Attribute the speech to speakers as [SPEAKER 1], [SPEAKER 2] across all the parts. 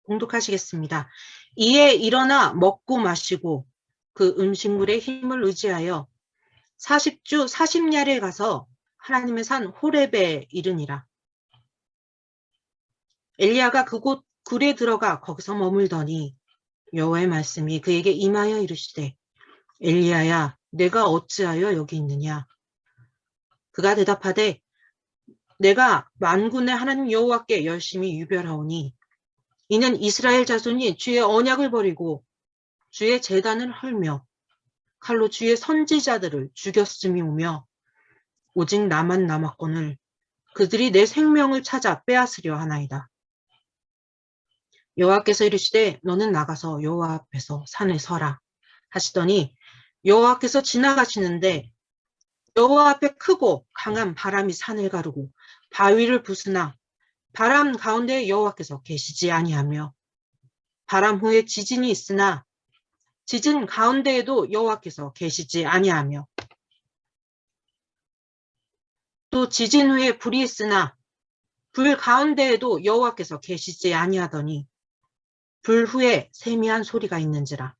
[SPEAKER 1] 봉독하시겠습니다. 이에 일어나 먹고 마시고 그 음식물의 힘을 의지하여 40주 40야리에 가서 하나님의 산 호렙에 이르니라. 엘리야가 그곳 굴에 들어가 거기서 머물더니 여호와의 말씀이 그에게 임하여 이르시되 엘리야야 내가 어찌하여 여기 있느냐. 그가 대답하되 내가 만군의 하나님 여호와께 열심히 유별하오니 이는 이스라엘 자손이 주의 언약을 버리고 주의 제단을 헐며 칼로 주의 선지자들을 죽였음이오며 오직 나만 남았거늘 그들이 내 생명을 찾아 빼앗으려 하나이다. 여호와께서 이르시되 너는 나가서 여호와 앞에서 산에 서라 하시더니 여호와께서 지나가시는데 여호와 앞에 크고 강한 바람이 산을 가르고 바위를 부수나 바람 가운데 여호와께서 계시지 아니하며 바람 후에 지진이 있으나 지진 가운데에도 여호와께서 계시지 아니하며 또 지진 후에 불이 있으나 불 가운데에도 여호와께서 계시지 아니하더니 불 후에 세미한 소리가 있는지라.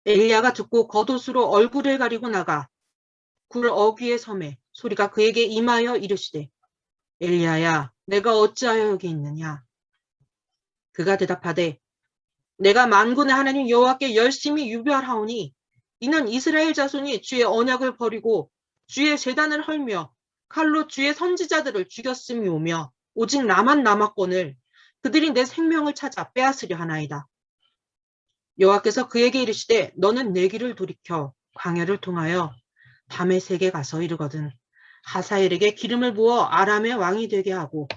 [SPEAKER 1] 엘리야가 듣고 겉옷으로 얼굴을 가리고 나가 굴 어귀에 섬에 소리가 그에게 임하여 이르시되 엘리야야 내가 어찌하여 여기 있느냐. 그가 대답하되 내가 만군의 하나님 여호와께 열심히 유별하오니 이는 이스라엘 자손이 주의 언약을 버리고 주의 제단을 헐며 칼로 주의 선지자들을 죽였음이오며 오직 나만 남았거늘 그들이 내 생명을 찾아 빼앗으려 하나이다. 여호와께서 그에게 이르시되 너는 내 길을 돌이켜 광야를 통하여 다메섹에 가서 이르거든 하사엘에게 기름을 부어 아람의 왕이 되게 하고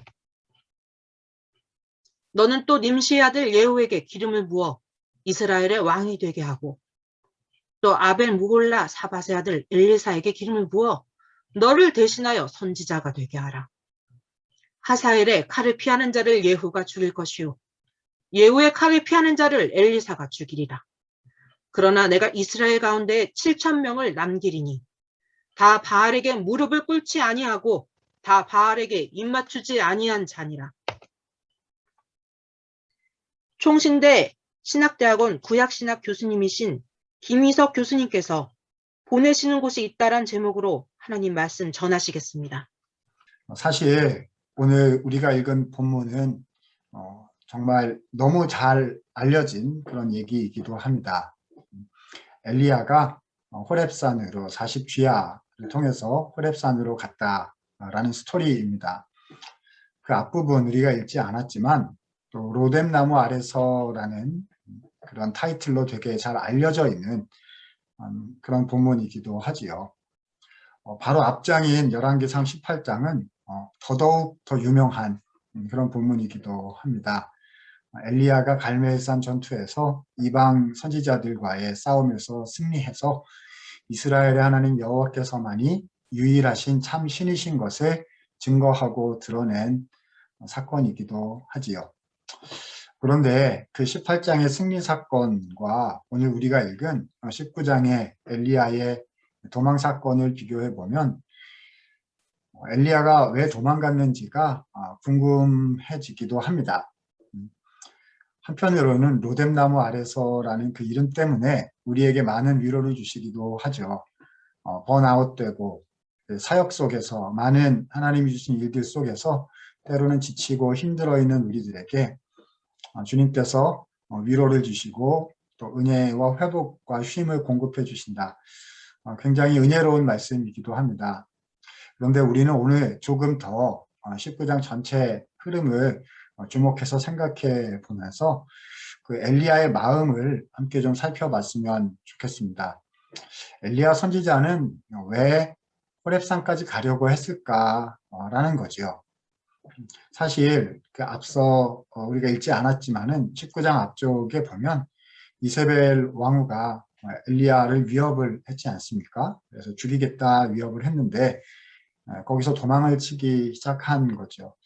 [SPEAKER 1] 너는 또 님시의 아들 예후에게 기름을 부어 이스라엘의 왕이 되게 하고 또 아벨 무홀라 사밧의 아들 엘리사에게 기름을 부어 너를 대신하여 선지자가 되게 하라. 하사엘의 칼을 피하는 자를 예후가 죽일 것이요 예후의 칼을 피하는 자를 엘리사가 죽이리라. 그러나 내가 이스라엘 가운데 7,000명을 남기리니 다 바알에게 무릎을 꿇지 아니하고 다 바알에게 입맞추지 아니한 자니라. 총신대 신학대학원 구약신학 교수님이신 김희석 교수님께서 보내시는 곳이 있다란 제목으로 하나님 말씀 전하시겠습니다.
[SPEAKER 2] 사실 오늘 우리가 읽은 본문은 정말 너무 잘 알려진 그런 얘기이기도 합니다. 엘리야가 호렙산으로 40주야를 통해서 호렙산으로 갔다라는 스토리입니다. 그 앞부분 우리가 읽지 않았지만 또 로뎀나무 아래서라는 그런 타이틀로 되게 잘 알려져 있는 그런 본문이기도 하지요. 바로 앞장인 열왕기상 18장은 더더욱 더 유명한 그런 본문이기도 합니다. 엘리야가 갈멜산 전투에서 이방 선지자들과의 싸움에서 승리해서 이스라엘의 하나님 여호와께서만이 유일하신 참 신이신 것을 증거하고 드러낸 사건이기도 하지요. 그런데 그 18장의 승리 사건과 오늘 우리가 읽은 19장의 엘리야의 도망 사건을 비교해 보면 엘리야가 왜 도망갔는지가 궁금해지기도 합니다. 한편으로는 로뎀나무 아래서라는 그 이름 때문에 우리에게 많은 위로를 주시기도 하죠. 번아웃되고 사역 속에서 많은 하나님이 주신 일들 속에서 때로는 지치고 힘들어 있는 우리들에게 주님께서 위로를 주시고 또 은혜와 회복과 쉼을 공급해 주신다. 굉장히 은혜로운 말씀이기도 합니다. 그런데 우리는 오늘 조금 더 19장 전체 흐름을 주목해서 생각해 보면서 그 엘리야의 마음을 함께 좀 살펴봤으면 좋겠습니다. 엘리야 선지자는 왜 호렙산까지 가려고 했을까라는 거죠. 사실 그 앞서 우리가 읽지 않았지만은 19장 앞쪽에 보면 이세벨 왕후가 엘리야를 위협을 했지 않습니까? 그래서 죽이겠다 위협을 했는데 거기서 도망을 치기 시작한 거죠.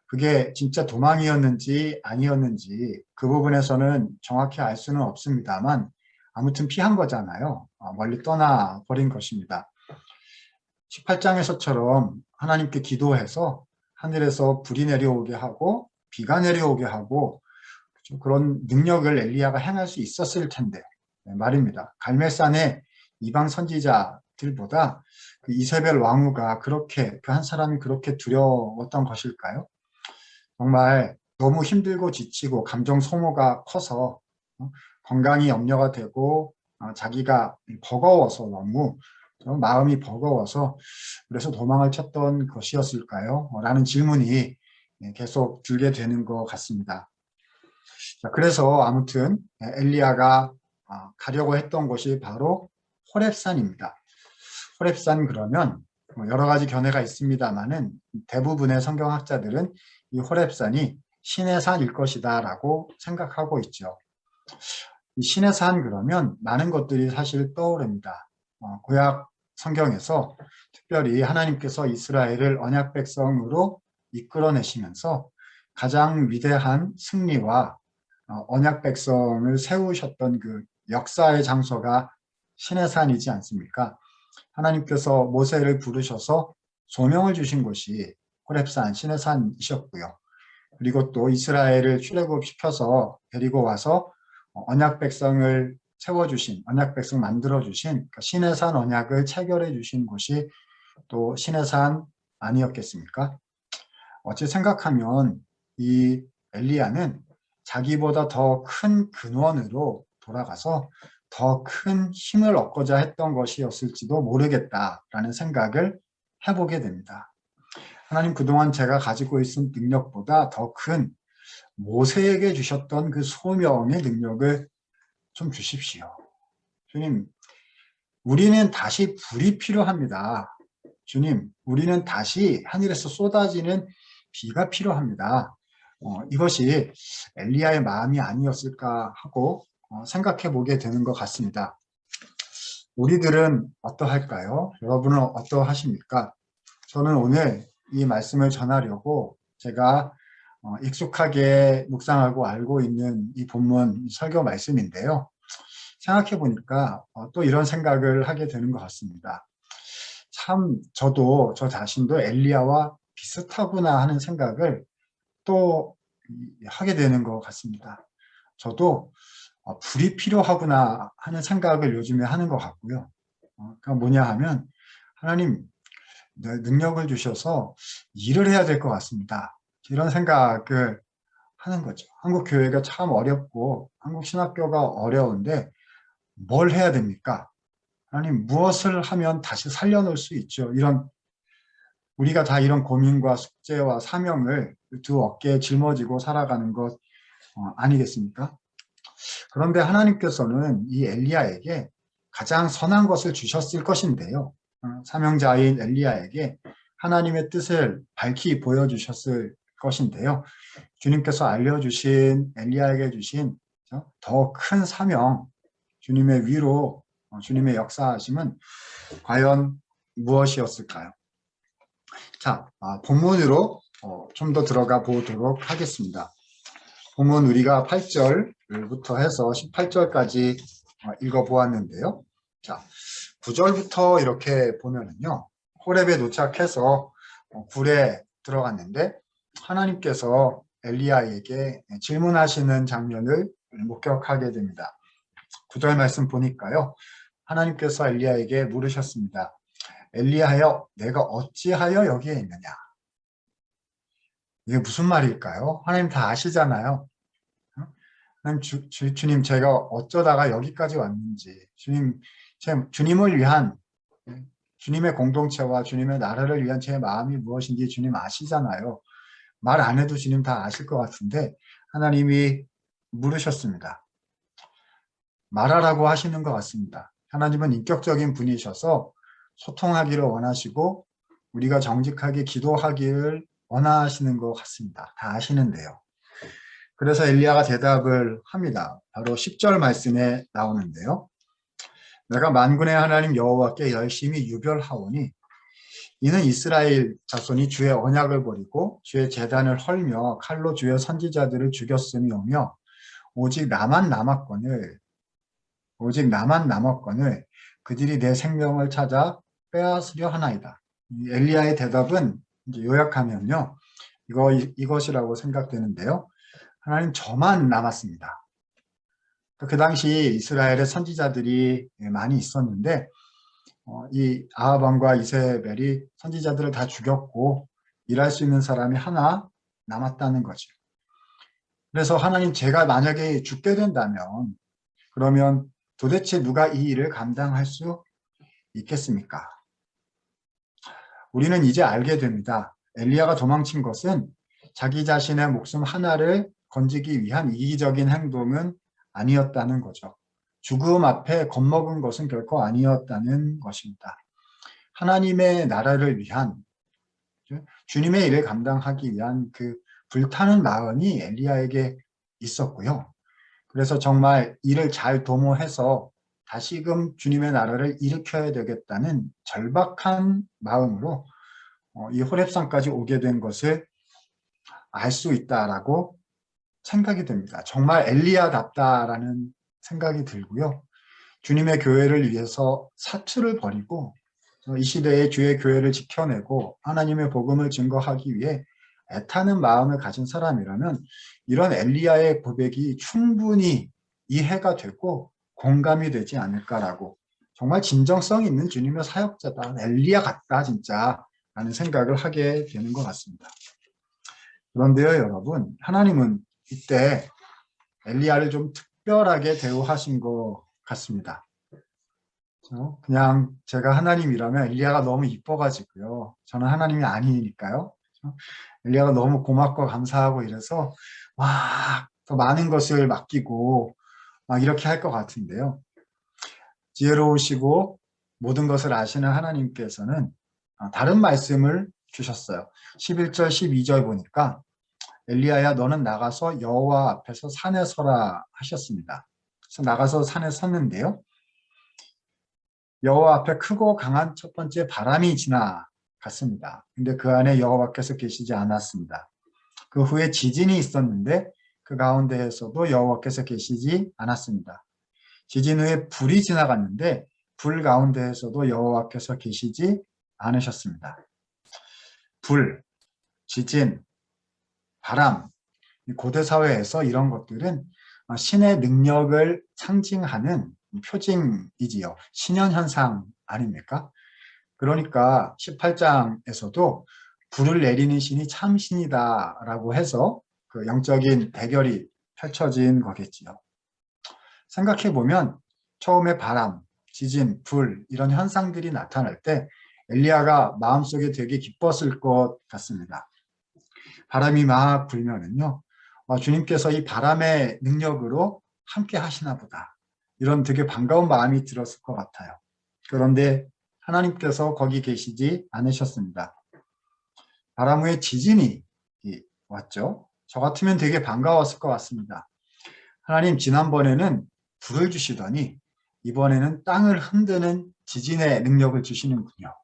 [SPEAKER 2] 그게 진짜 도망이었는지 아니었는지 그 부분에서는 정확히 알 수는 없습니다만 아무튼 피한 거잖아요. 멀리 떠나버린 것입니다. 18장에서처럼 하나님께 기도해서 하늘에서 불이 내려오게 하고 비가 내려오게 하고 좀 그런 능력을 엘리야가 행할 수 있었을 텐데 말입니다. 갈멜산의 이방 선지자들보다 그 이세벨 왕후가 그렇게 그 한 사람이 그렇게 두려웠던 것일까요? 정말 너무 힘들고 지치고 감정 소모가 커서 건강이 염려가 되고 자기가 버거워서 너무 마음이 버거워서 그래서 도망을 쳤던 것이었을까요? 라는 질문이 계속 들게 되는 것 같습니다. 자, 그래서 아무튼 엘리야가 가려고 했던 곳이 바로 호렙산입니다. 호렙산 그러면 여러 가지 견해가 있습니다만은 대부분의 성경학자들은 이 호렙산이 신의 산일 것이다 라고 생각하고 있죠. 이 신의 산 그러면 많은 것들이 사실 떠오릅니다. 구약 성경에서 특별히 하나님께서 이스라엘을 언약 백성으로 이끌어내시면서 가장 위대한 승리와 언약 백성을 세우셨던 그 역사의 장소가 신의 산이지 않습니까? 하나님께서 모세를 부르셔서 소명을 주신 곳이 호렙산 신의 산이셨고요. 그리고 또 이스라엘을 출애굽시켜서 데리고 와서 언약 백성을 세워주신, 언약 백성 만들어주신 신의 산 언약을 체결해 주신 곳이 또 신의 산 아니었겠습니까? 어찌 생각하면 이 엘리야는 자기보다 더 큰 근원으로 돌아가서 더 큰 힘을 얻고자 했던 것이었을지도 모르겠다라는 생각을 해보게 됩니다. 하나님 그동안 제가 가지고 있은 능력보다 더 큰 모세에게 주셨던 그 소명의 능력을 좀 주십시오. 주님, 우리는 다시 불이 필요합니다. 주님, 우리는 다시 하늘에서 쏟아지는 비가 필요합니다. 이것이 엘리야의 마음이 아니었을까 하고 생각해 보게 되는 것 같습니다. 우리들은 어떠할까요? 여러분은 어떠하십니까? 저는 오늘 이 말씀을 전하려고 제가 익숙하게 묵상하고 알고 있는 이 본문 설교 말씀인데요. 생각해 보니까 또 이런 생각을 하게 되는 것 같습니다. 참 저도 저 자신도 엘리야와 비슷하구나 하는 생각을 또 하게 되는 것 같습니다. 저도 불이 필요하구나 하는 생각을 요즘에 하는 것 같고요. 그러니까 뭐냐 하면 하나님 능력을 주셔서 일을 해야 될 것 같습니다. 이런 생각을 하는 거죠. 한국 교회가 참 어렵고 한국 신학교가 어려운데 뭘 해야 됩니까? 하나님 무엇을 하면 다시 살려놓을 수 있죠? 이런 우리가 다 이런 고민과 숙제와 사명을 두 어깨에 짊어지고 살아가는 것 아니겠습니까? 그런데 하나님께서는 이 엘리야에게 가장 선한 것을 주셨을 것인데요. 사명자인 엘리야에게 하나님의 뜻을 밝히 보여주셨을 것인데요. 주님께서 알려주신 엘리야에게 주신 더 큰 사명, 주님의 위로, 주님의 역사하심은 과연 무엇이었을까요? 자, 본문으로 좀 더 들어가 보도록 하겠습니다. 본문 우리가 8절부터 해서 18절까지 읽어보았는데요. 자, 9절부터 이렇게 보면은요. 호렙에 도착해서 굴에 들어갔는데 하나님께서 엘리야에게 질문하시는 장면을 목격하게 됩니다. 9절 말씀 보니까요. 하나님께서 엘리야에게 물으셨습니다. 엘리야여, 내가 어찌하여 여기에 있느냐? 이게 무슨 말일까요? 하나님 다 아시잖아요. 하나님 주님, 제가 어쩌다가 여기까지 왔는지, 주님을 위한, 주님의 공동체와 주님의 나라를 위한 제 마음이 무엇인지 주님 아시잖아요. 말 안 해도 주님 다 아실 것 같은데, 하나님이 물으셨습니다. 말하라고 하시는 것 같습니다. 하나님은 인격적인 분이셔서 소통하기를 원하시고, 우리가 정직하게 기도하기를 원하시는 것 같습니다. 다 아시는데요. 그래서 엘리야가 대답을 합니다. 바로 10절 말씀에 나오는데요. 내가 만군의 하나님 여호와께 열심히 유별하오니 이는 이스라엘 자손이 주의 언약을 버리고 주의 제단을 헐며 칼로 주의 선지자들을 죽였음이오며 오직 나만 남았거늘 그들이 내 생명을 찾아 빼앗으려 하나이다. 엘리야의 대답은 이제 요약하면요. 이것이라고 생각되는데요. 하나님 저만 남았습니다. 그 당시 이스라엘의 선지자들이 많이 있었는데 이 아합 왕과 이세벨이 선지자들을 다 죽였고 일할 수 있는 사람이 하나 남았다는 거죠. 그래서 하나님 제가 만약에 죽게 된다면 그러면 도대체 누가 이 일을 감당할 수 있겠습니까? 우리는 이제 알게 됩니다. 엘리야가 도망친 것은 자기 자신의 목숨 하나를 건지기 위한 이기적인 행동은 아니었다는 거죠. 죽음 앞에 겁먹은 것은 결코 아니었다는 것입니다. 하나님의 나라를 위한 주님의 일을 감당하기 위한 그 불타는 마음이 엘리야에게 있었고요. 그래서 정말 이를 잘 도모해서 다시금 주님의 나라를 일으켜야 되겠다는 절박한 마음으로 이 호렙산까지 오게 된 것을 알 수 있다라고 생각이 됩니다. 정말 엘리야답다라는 생각이 들고요. 주님의 교회를 위해서 사투를 벌이고 이 시대에 주의 교회를 지켜내고 하나님의 복음을 증거하기 위해 애타는 마음을 가진 사람이라면 이런 엘리야의 고백이 충분히 이해가 되고 공감이 되지 않을까라고 정말 진정성 있는 주님의 사역자다. 엘리야 같다 진짜 라는 생각을 하게 되는 것 같습니다. 그런데요 여러분 하나님은 이때 엘리야를 좀 특별하게 대우하신 것 같습니다. 그냥 제가 하나님이라면 엘리야가 너무 이뻐가지고요. 저는 하나님이 아니니까요. 엘리야가 너무 고맙고 감사하고 이래서 막 더 많은 것을 맡기고 막 이렇게 할 것 같은데요. 지혜로우시고 모든 것을 아시는 하나님께서는 다른 말씀을 주셨어요. 11절 12절 보니까 엘리야야 너는 나가서 여호와 앞에서 산에 서라 하셨습니다. 그래서 나가서 산에 섰는데요. 여호와 앞에 크고 강한 첫 번째 바람이 지나갔습니다. 근데 그 안에 여호와께서 계시지 않았습니다. 그 후에 지진이 있었는데 그 가운데에서도 여호와께서 계시지 않았습니다. 지진 후에 불이 지나갔는데 불 가운데에서도 여호와께서 계시지 않으셨습니다. 불, 지진, 바람, 고대 사회에서 이런 것들은 신의 능력을 상징하는 표징이지요. 신현현상 아닙니까? 그러니까 18장에서도 불을 내리는 신이 참 신이다라고 해서 그 영적인 대결이 펼쳐진 거겠지요. 생각해보면 처음에 바람, 지진, 불 이런 현상들이 나타날 때 엘리야가 마음속에 되게 기뻤을 것 같습니다. 바람이 막 불면은요. 주님께서 이 바람의 능력으로 함께 하시나 보다. 이런 되게 반가운 마음이 들었을 것 같아요. 그런데 하나님께서 거기 계시지 않으셨습니다. 바람 후에 지진이 왔죠. 저 같으면 되게 반가웠을 것 같습니다. 하나님 지난번에는 불을 주시더니 이번에는 땅을 흔드는 지진의 능력을 주시는군요.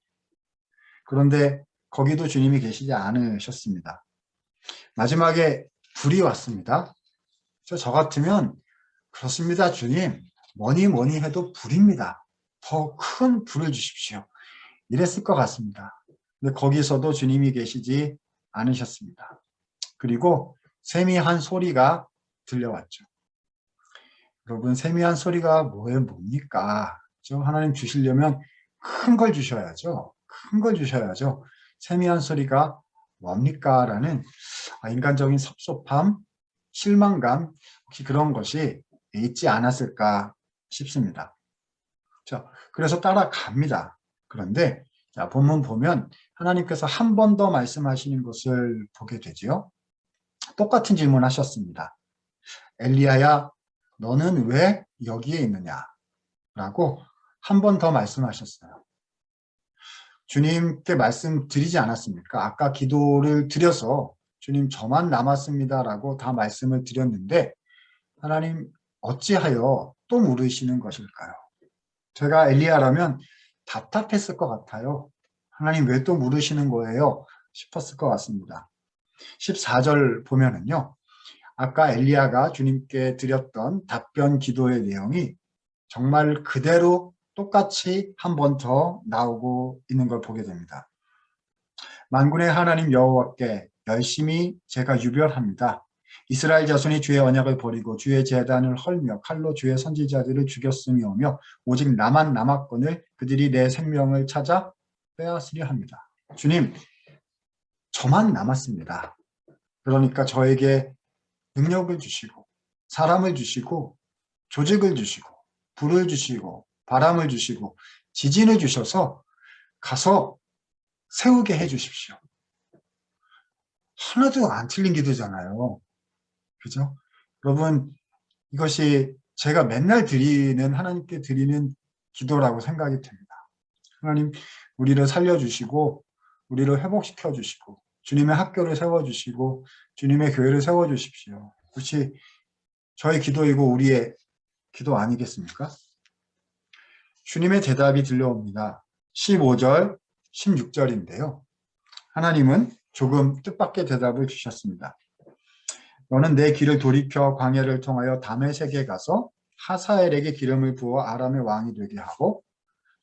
[SPEAKER 2] 그런데 거기도 주님이 계시지 않으셨습니다. 마지막에 불이 왔습니다. 저 같으면 그렇습니다 주님 뭐니 해도 불입니다. 더 큰 불을 주십시오. 이랬을 것 같습니다. 근데 거기서도 주님이 계시지 않으셨습니다. 그리고 세미한 소리가 들려왔죠. 여러분 세미한 소리가 뭡니까? 하나님 주시려면 큰 걸 주셔야죠. 큰 걸 주셔야죠. 세미한 소리가 뭡니까? 라는 인간적인 섭섭함, 실망감 혹시 그런 것이 있지 않았을까 싶습니다. 그래서 따라갑니다. 그런데 본문 보면 하나님께서 한 번 더 말씀하시는 것을 보게 되지요. 똑같은 질문 하셨습니다. 엘리야야 너는 왜 여기에 있느냐? 라고 한 번 더 말씀하셨어요. 주님께 말씀드리지 않았습니까? 아까 기도를 드려서 주님 저만 남았습니다 라고 다 말씀을 드렸는데 하나님 어찌하여 또 물으시는 것일까요? 제가 엘리야라면 답답했을 것 같아요. 하나님 왜 또 물으시는 거예요? 싶었을 것 같습니다. 14절 보면은요. 아까 엘리야가 주님께 드렸던 답변 기도의 내용이 정말 그대로 똑같이 한 번 더 나오고 있는 걸 보게 됩니다. 만군의 하나님 여호와께 열심히 제가 유별합니다. 이스라엘 자손이 주의 언약을 버리고 주의 제단을 헐며 칼로 주의 선지자들을 죽였음이오며 오직 나만 남았거늘 그들이 내 생명을 찾아 빼앗으려 합니다. 주님, 저만 남았습니다. 그러니까 저에게 능력을 주시고 사람을 주시고 조직을 주시고 불을 주시고 바람을 주시고 지진을 주셔서 가서 세우게 해 주십시오. 하나도 안 틀린 기도잖아요. 그죠? 여러분, 이것이 제가 맨날 드리는, 하나님께 드리는 기도라고 생각이 됩니다. 하나님, 우리를 살려주시고, 우리를 회복시켜 주시고, 주님의 학교를 세워주시고, 주님의 교회를 세워주십시오. 그것이 저의 기도이고 우리의 기도 아니겠습니까? 주님의 대답이 들려옵니다. 15절, 16절인데요. 하나님은 조금 뜻밖의 대답을 주셨습니다. 너는 내 길을 돌이켜 광야를 통하여 다메섹에 가서 하사엘에게 기름을 부어 아람의 왕이 되게 하고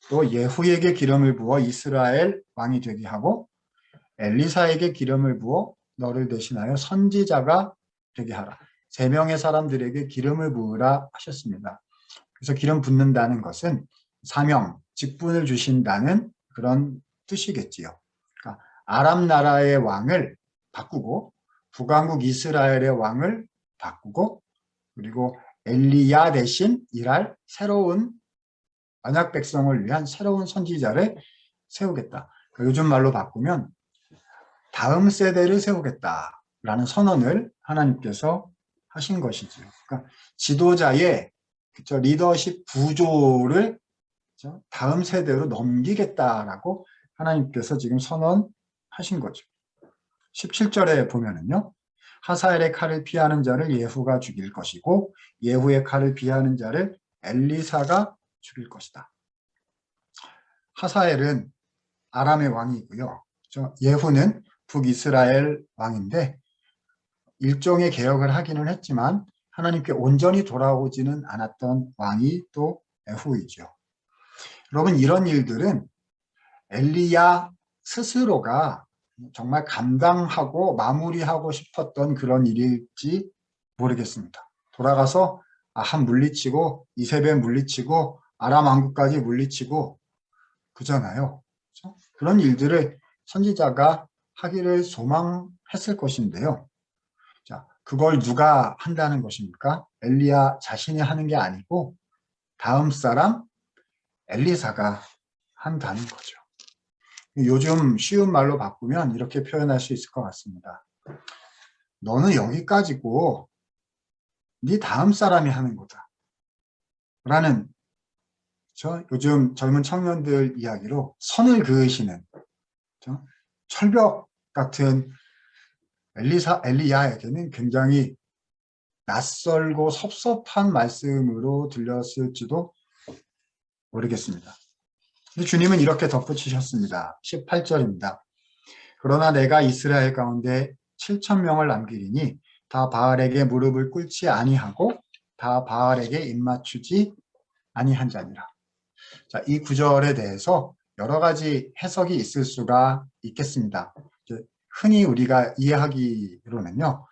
[SPEAKER 2] 또 예후에게 기름을 부어 이스라엘 왕이 되게 하고 엘리사에게 기름을 부어 너를 대신하여 선지자가 되게 하라. 3명의 사람들에게 기름을 부으라 하셨습니다. 그래서 기름 붓는다는 것은 사명, 직분을 주신다는 그런 뜻이겠지요. 그러니까 아람 나라의 왕을 바꾸고 북왕국 이스라엘의 왕을 바꾸고 그리고 엘리야 대신 일할 새로운 언약 백성을 위한 새로운 선지자를 세우겠다. 그러니까 요즘 말로 바꾸면 다음 세대를 세우겠다라는 선언을 하나님께서 하신 것이죠. 그러니까 지도자의 리더십 구조를 다음 세대로 넘기겠다라고 하나님께서 지금 선언하신 거죠. 17절에 보면은요. 하사엘의 칼을 피하는 자를 예후가 죽일 것이고 예후의 칼을 피하는 자를 엘리사가 죽일 것이다. 하사엘은 아람의 왕이고요. 예후는 북이스라엘 왕인데 일종의 개혁을 하기는 했지만 하나님께 온전히 돌아오지는 않았던 왕이 또 예후이죠. 여러분 이런 일들은 엘리야 스스로가 정말 감당하고 마무리하고 싶었던 그런 일일지 모르겠습니다. 돌아가서 아합 물리치고 이세벨 물리치고 아람 왕국까지 물리치고 그잖아요. 그렇죠? 그런 일들을 선지자가 하기를 소망했을 것인데요. 자, 그걸 누가 한다는 것입니까? 엘리야 자신이 하는 게 아니고 다음 사람 엘리사가 한다는 거죠. 요즘 쉬운 말로 바꾸면 이렇게 표현할 수 있을 것 같습니다. 너는 여기까지고 네 다음 사람이 하는 거다. 라는 요즘 젊은 청년들 이야기로 선을 그으시는 철벽 같은 엘리야에게는 굉장히 낯설고 섭섭한 말씀으로 들렸을지도 모르겠습니다. 근데 주님은 이렇게 덧붙이셨습니다. 18절입니다. 그러나 내가 이스라엘 가운데 7,000명을 남기리니 다 바알에게 무릎을 꿇지 아니하고 다 바알에게 입맞추지 아니한 자니라. 자, 이 구절에 대해서 여러 가지 해석이 있을 수가 있겠습니다. 흔히 우리가 이해하기로는요.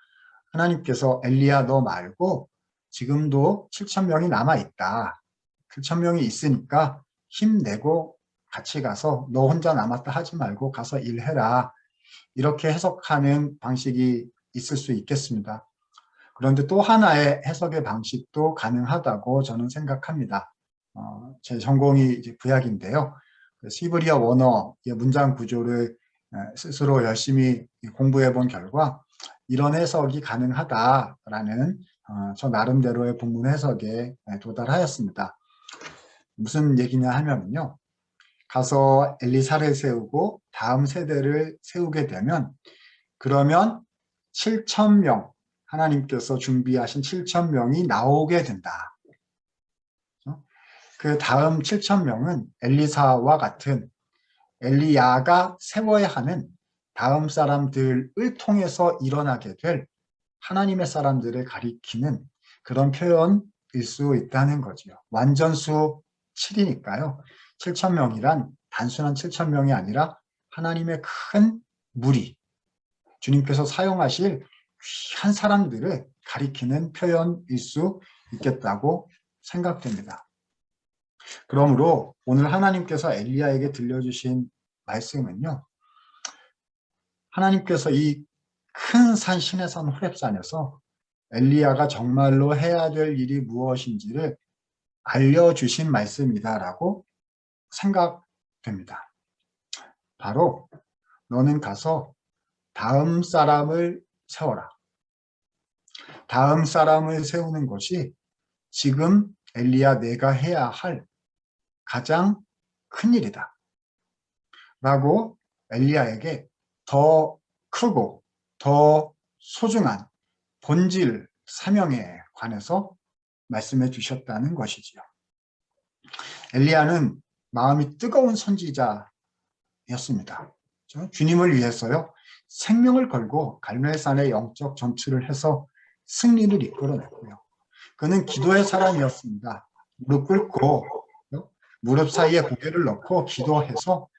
[SPEAKER 2] 하나님께서 엘리야 너 말고 지금도 7,000명이 남아있다. 7,000명이 있으니까 힘내고 같이 가서 너 혼자 남았다 하지 말고 가서 일해라. 이렇게 해석하는 방식이 있을 수 있겠습니다. 그런데 또 하나의 해석의 방식도 가능하다고 저는 생각합니다. 제 전공이 이제 구약인데요. 시브리어 원어의 문장 구조를 스스로 열심히 공부해 본 결과 이런 해석이 가능하다라는 저 나름대로의 본문 해석에 도달하였습니다. 무슨 얘기냐 하면요. 가서 엘리사를 세우고 다음 세대를 세우게 되면 그러면 7,000명 하나님께서 준비하신 7,000명이 나오게 된다. 그 다음 7,000명은 엘리사와 같은 엘리야가 세워야 하는 다음 사람들을 통해서 일어나게 될 하나님의 사람들을 가리키는 그런 표현일 수 있다는 거죠. 완전수 7이니까요. 7,000명이란 단순한 7,000명이 아니라 하나님의 큰 무리, 주님께서 사용하실 귀한 사람들을 가리키는 표현일 수 있겠다고 생각됩니다. 그러므로 오늘 하나님께서 엘리야에게 들려주신 말씀은요, 하나님께서 이 큰 산 시내산 호렙산에서 엘리야가 정말로 해야 될 일이 무엇인지를 알려주신 말씀이다라고 생각됩니다. 바로 너는 가서 다음 사람을 세워라. 다음 사람을 세우는 것이 지금 엘리야 내가 해야 할 가장 큰 일이다. 라고 엘리야에게 더 크고 더 소중한 본질 사명에 관해서 말씀해 주셨다는 것이지요. 엘리야는 마음이 뜨거운 선지자였습니다. 주님을 위해서요, 생명을 걸고 갈멜산의 영적 전투를 해서 승리를 이끌어냈고요. 그는 기도의 사람이었습니다. 무릎 꿇고 무릎 사이에 고개를 넣고 기도해서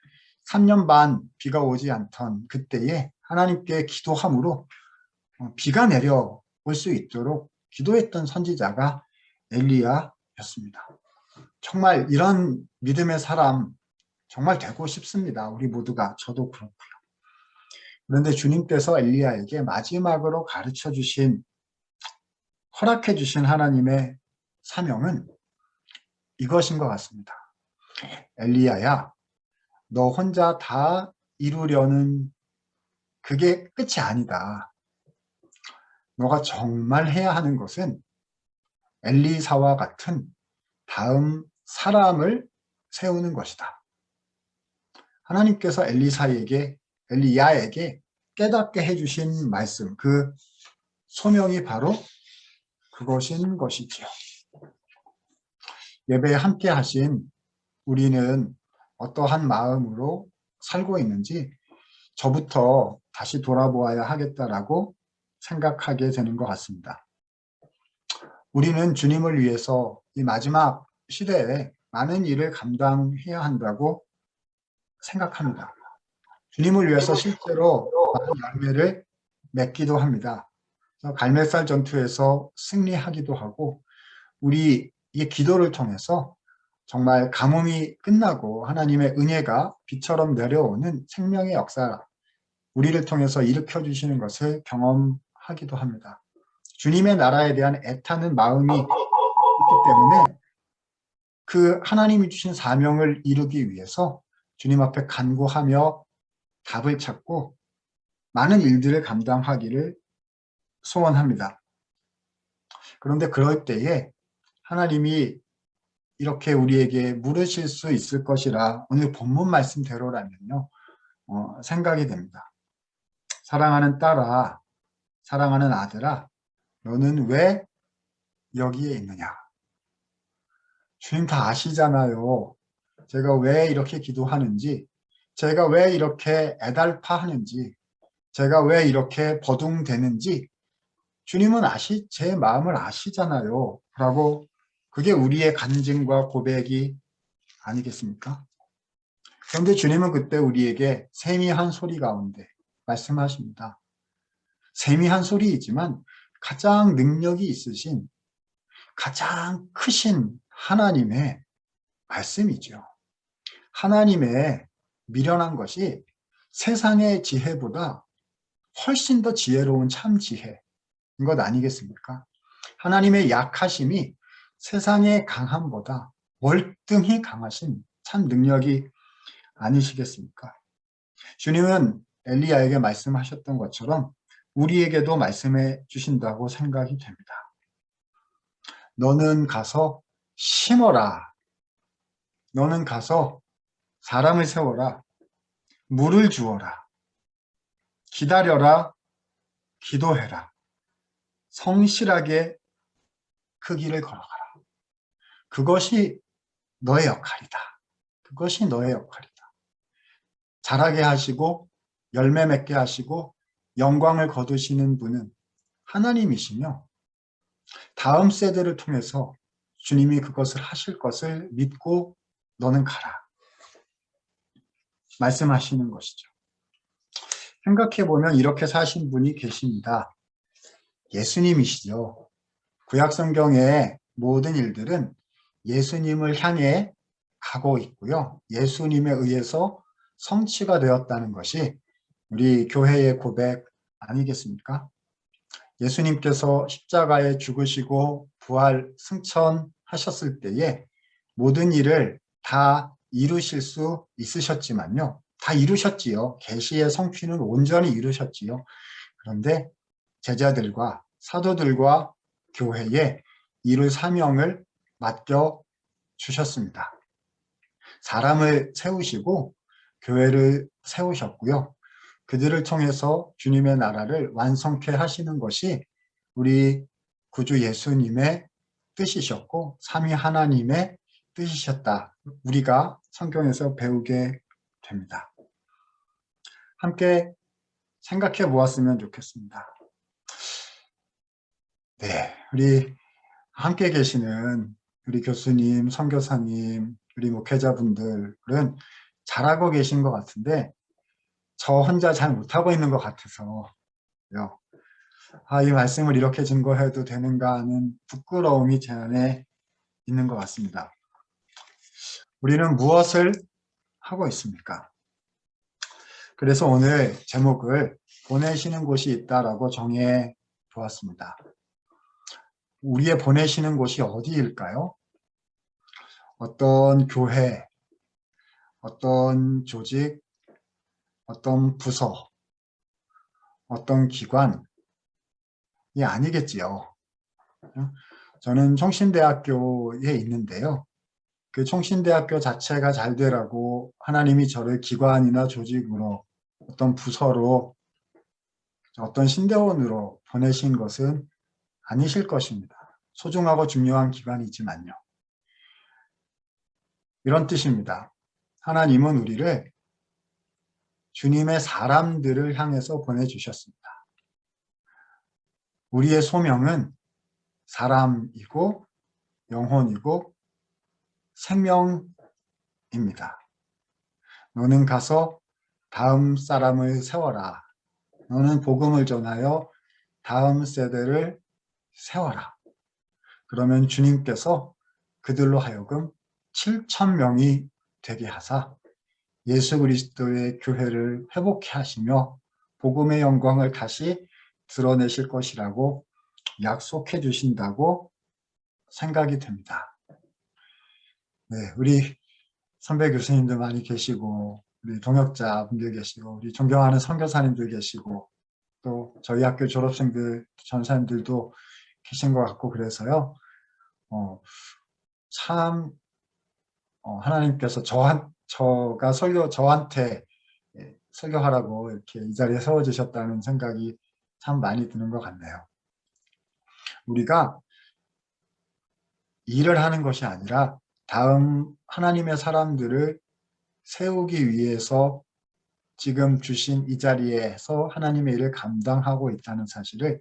[SPEAKER 2] 3년 반 비가 오지 않던 그때에 하나님께 기도함으로 비가 내려올 수 있도록 기도했던 선지자가 엘리야였습니다. 정말 이런 믿음의 사람 정말 되고 싶습니다. 우리 모두가, 저도 그렇고요. 그런데 주님께서 엘리야에게 마지막으로 가르쳐 주신, 허락해 주신 하나님의 사명은 이것인 것 같습니다. 엘리야야, 너 혼자 다 이루려는 그게 끝이 아니다. 너가 정말 해야 하는 것은 엘리사와 같은 다음 사람을 세우는 것이다. 하나님께서 엘리야에게 깨닫게 해주신 말씀, 그 소명이 바로 그것인 것이지요. 예배에 함께 하신 우리는 어떠한 마음으로 살고 있는지 저부터 다시 돌아보아야 하겠다라고 생각하게 되는 것 같습니다. 우리는 주님을 위해서 이 마지막 시대에 많은 일을 감당해야 한다고 생각합니다. 주님을 위해서 실제로 많은 열매를 맺기도 합니다. 갈멜산 전투에서 승리하기도 하고, 우리 이 기도를 통해서 정말 가뭄이 끝나고 하나님의 은혜가 비처럼 내려오는 생명의 역사, 우리를 통해서 일으켜 주시는 것을 경험하기도 합니다. 주님의 나라에 대한 애타는 마음이 있기 때문에 그 하나님이 주신 사명을 이루기 위해서 주님 앞에 간구하며 답을 찾고 많은 일들을 감당하기를 소원합니다. 그런데 그럴 때에 하나님이 이렇게 우리에게 물으실 수 있을 것이라 오늘 본문 말씀대로라면요, 생각이 됩니다. 사랑하는 딸아, 사랑하는 아들아, 너는 왜 여기에 있느냐? 주님 다 아시잖아요. 제가 왜 이렇게 기도하는지, 제가 왜 이렇게 애달파하는지, 제가 왜 이렇게 버둥대는지 주님은 제 마음을 아시잖아요. 라고, 그게 우리의 간증과 고백이 아니겠습니까? 그런데 주님은 그때 우리에게 세미한 소리 가운데 말씀하십니다. 세미한 소리이지만 가장 능력이 있으신, 가장 크신 하나님의 말씀이죠. 하나님의 미련한 것이 세상의 지혜보다 훨씬 더 지혜로운 참 지혜인 것 아니겠습니까? 하나님의 약하심이 세상의 강함보다 월등히 강하신 참 능력이 아니시겠습니까? 주님은 엘리야에게 말씀하셨던 것처럼 우리에게도 말씀해 주신다고 생각이 됩니다. 너는 가서 심어라. 너는 가서 사람을 세워라. 물을 주어라. 기다려라. 기도해라. 성실하게 그 길을 걸어가라. 그것이 너의 역할이다. 그것이 너의 역할이다. 자라게 하시고 열매 맺게 하시고 영광을 거두시는 분은 하나님이시며, 다음 세대를 통해서 주님이 그것을 하실 것을 믿고 너는 가라 말씀하시는 것이죠. 생각해보면 이렇게 사신 분이 계십니다. 예수님이시죠. 구약 성경의 모든 일들은 예수님을 향해 가고 있고요. 예수님에 의해서 성취가 되었다는 것이 우리 교회의 고백 아니겠습니까? 예수님께서 십자가에 죽으시고 부활 승천하셨을 때에 모든 일을 다 이루실 수 있으셨지만요. 다 이루셨지요. 계시의 성취는 온전히 이루셨지요. 그런데 제자들과 사도들과 교회에 이룰 사명을 맡겨 주셨습니다. 사람을 세우시고 교회를 세우셨고요. 그들을 통해서 주님의 나라를 완성케 하시는 것이 우리 구주 예수님의 뜻이셨고 삼위 하나님의 뜻이셨다. 우리가 성경에서 배우게 됩니다. 함께 생각해 보았으면 좋겠습니다. 네, 우리 함께 계시는 우리 교수님, 선교사님, 우리 목회자분들은 잘하고 계신 것 같은데 저 혼자 잘 못하고 있는 것 같아서 이 말씀을 이렇게 증거해도 되는가 하는 부끄러움이 제 안에 있는 것 같습니다. 우리는 무엇을 하고 있습니까? 그래서 오늘 제목을 보내시는 곳이 있다라고 정해 보았습니다. 우리의 보내시는 곳이 어디일까요? 어떤 교회, 어떤 조직, 어떤 부서, 어떤 기관이 아니겠지요. 저는 총신대학교에 있는데요. 그 총신대학교 자체가 잘 되라고 하나님이 저를 기관이나 조직으로 어떤 부서로 어떤 신대원으로 보내신 것은 아니실 것입니다. 소중하고 중요한 기관이지만요. 이런 뜻입니다. 하나님은 우리를 주님의 사람들을 향해서 보내주셨습니다. 우리의 소명은 사람이고 영혼이고 생명입니다. 너는 가서 다음 사람을 세워라. 너는 복음을 전하여 다음 세대를 세워라. 그러면 주님께서 그들로 하여금 7,000명이 되게 하사 예수 그리스도의 교회를 회복해 하시며 복음의 영광을 다시 드러내실 것이라고 약속해 주신다고 생각이 됩니다. 네, 우리 선배 교수님들 많이 계시고 우리 동역자분들 계시고 우리 존경하는 선교사님들 계시고 또 저희 학교 졸업생들 전사님들도 계신 것 같고 그래서요. 참 하나님께서 저가 저한테 설교하라고 이렇게 이 자리에 세워주셨다는 생각이 참 많이 드는 것 같네요. 우리가 일을 하는 것이 아니라 다음 하나님의 사람들을 세우기 위해서 지금 주신 이 자리에서 하나님의 일을 감당하고 있다는 사실을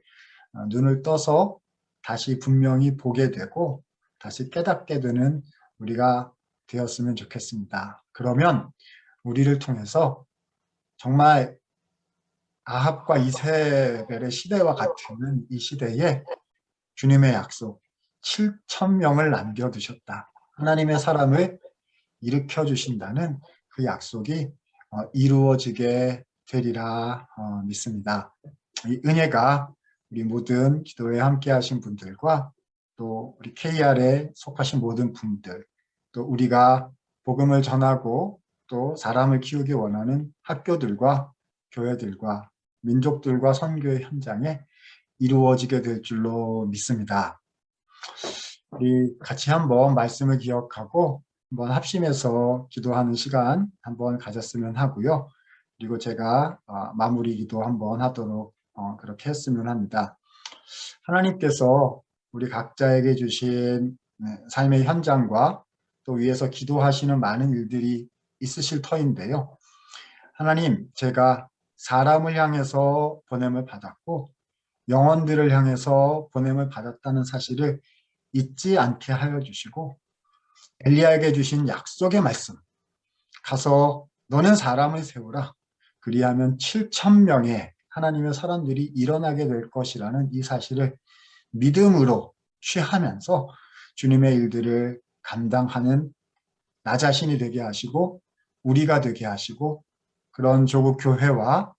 [SPEAKER 2] 눈을 떠서 다시 분명히 보게 되고 다시 깨닫게 되는 우리가 되었으면 좋겠습니다. 그러면 우리를 통해서 정말 아합과 이세벨의 시대와 같은 이 시대에 주님의 약속 7,000명을 남겨두셨다. 하나님의 사람을 일으켜 주신다는 그 약속이 이루어지게 되리라 믿습니다. 이 은혜가 우리 모든 기도에 함께 하신 분들과 또 우리 KR에 속하신 모든 분들 또 우리가 복음을 전하고 또 사람을 키우기 원하는 학교들과 교회들과 민족들과 선교의 현장에 이루어지게 될 줄로 믿습니다. 우리 같이 한번 말씀을 기억하고 한번 합심해서 기도하는 시간 한번 가졌으면 하고요. 그리고 제가 마무리 기도 한번 하도록 그렇게 했으면 합니다. 하나님께서 우리 각자에게 주신 삶의 현장과 또 위에서 기도하시는 많은 일들이 있으실 터인데요. 하나님, 제가 사람을 향해서 보냄을 받았고 영혼들을 향해서 보냄을 받았다는 사실을 잊지 않게 하여 주시고 엘리야에게 주신 약속의 말씀 가서 너는 사람을 세우라 그리하면 7,000명의 하나님의 사람들이 일어나게 될 것이라는 이 사실을 믿음으로 취하면서 주님의 일들을 감당하는 나 자신이 되게 하시고 우리가 되게 하시고 그런 조국 교회와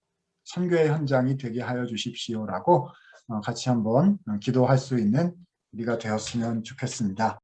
[SPEAKER 2] 선교의 현장이 되게 하여 주십시오라고 같이 한번 기도할 수 있는 우리가 되었으면 좋겠습니다.